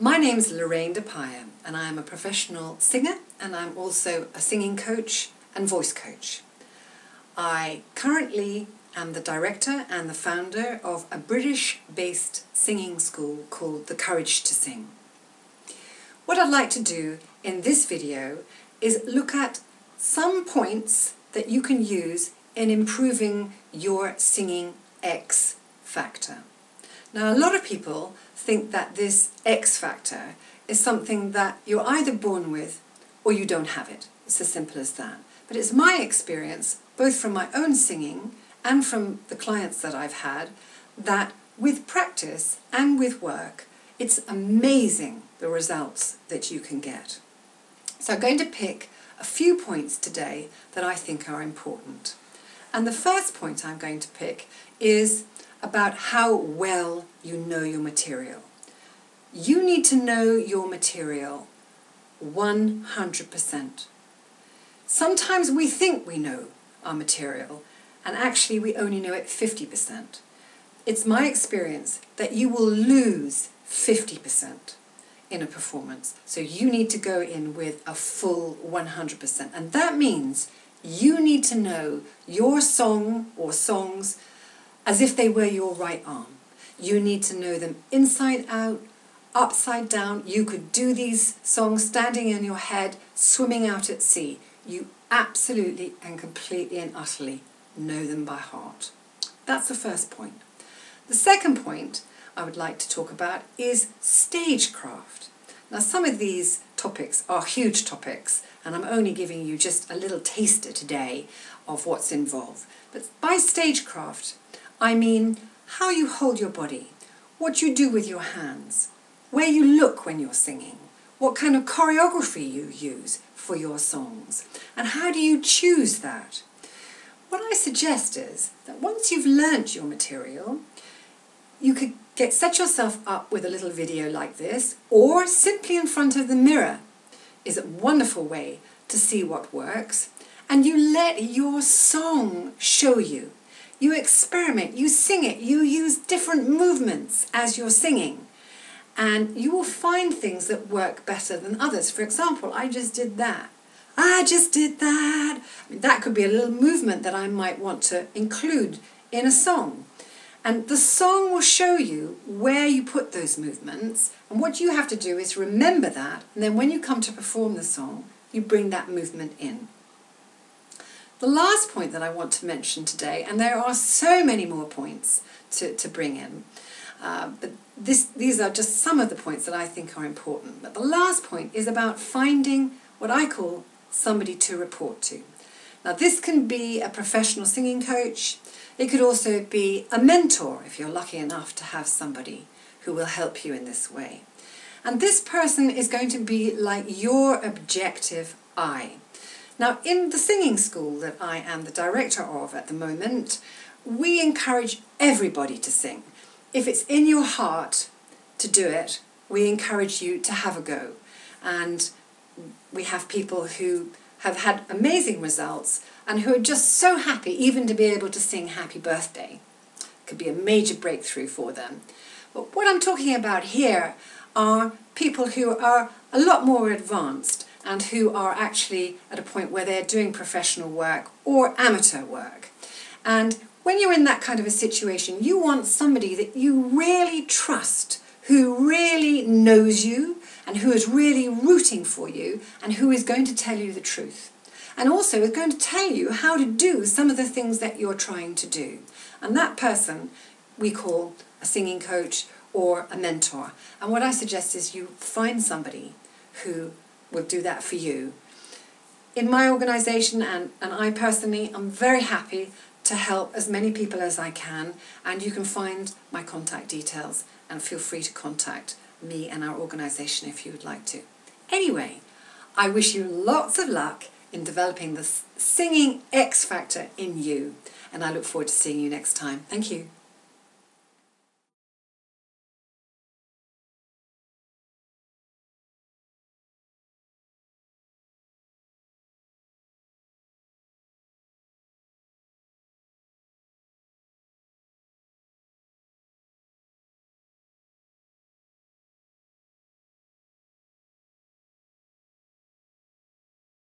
My name's Lorrayn Peyer, and I am a professional singer, and I'm also a singing coach and voice coach. I currently am the director and the founder of a British-based singing school called The Courage to Sing. What I'd like to do in this video is look at some points that you can use in improving your singing X factor. Now, a lot of people think that this X factor is something that you're either born with or you don't have it. It's as simple as that. But it's my experience, both from my own singing and from the clients that I've had, that with practice and with work, it's amazing the results that you can get. So I'm going to pick a few points today that I think are important. And the first point I'm going to pick is about how well you know your material. You need to know your material 100%. Sometimes we think we know our material, and actually we only know it 50%. It's my experience that you will lose 50% in a performance. So you need to go in with a full 100%. And that means you need to know your song or songs as if they were your right arm. You need to know them inside out, upside down. You could do these songs standing in your head, swimming out at sea. You absolutely and completely and utterly know them by heart. That's the first point. The second point I would like to talk about is stagecraft. Now, some of these topics are huge topics, and I'm only giving you just a little taster today of what's involved. But by stagecraft, I mean how you hold your body, what you do with your hands, where you look when you're singing, what kind of choreography you use for your songs, and how do you choose that. What I suggest is that once you've learnt your material, you could set yourself up with a little video like this, or simply in front of the mirror is a wonderful way to see what works, and you let your song show you. You experiment, you sing it, you use different movements as you're singing, and you will find things that work better than others. For example, I just did that. I just did that. I mean, that could be a little movement that I might want to include in a song. And the song will show you where you put those movements, and what you have to do is remember that, and then when you come to perform the song, you bring that movement in. The last point that I want to mention today, and there are so many more points to bring in, but these are just some of the points that I think are important. But the last point is about finding what I call somebody to report to. Now, this can be a professional singing coach. It could also be a mentor if you're lucky enough to have somebody who will help you in this way. And this person is going to be like your objective eye. Now, in the singing school that I am the director of at the moment, we encourage everybody to sing. If it's in your heart to do it, we encourage you to have a go. And we have people who have had amazing results and who are just so happy even to be able to sing Happy Birthday. It could be a major breakthrough for them. But what I'm talking about here are people who are a lot more advanced and who are actually at a point where they're doing professional work or amateur work. And when you're in that kind of a situation, you want somebody that you really trust, who really knows you and who is really rooting for you and who is going to tell you the truth. And also is going to tell you how to do some of the things that you're trying to do. And that person we call a singing coach or a mentor. And what I suggest is you find somebody who will do that for you. In my organisation and I personally, I'm very happy to help as many people as I can, and you can find my contact details and feel free to contact me and our organisation if you would like to. Anyway, I wish you lots of luck in developing the singing X factor in you, and I look forward to seeing you next time. Thank you.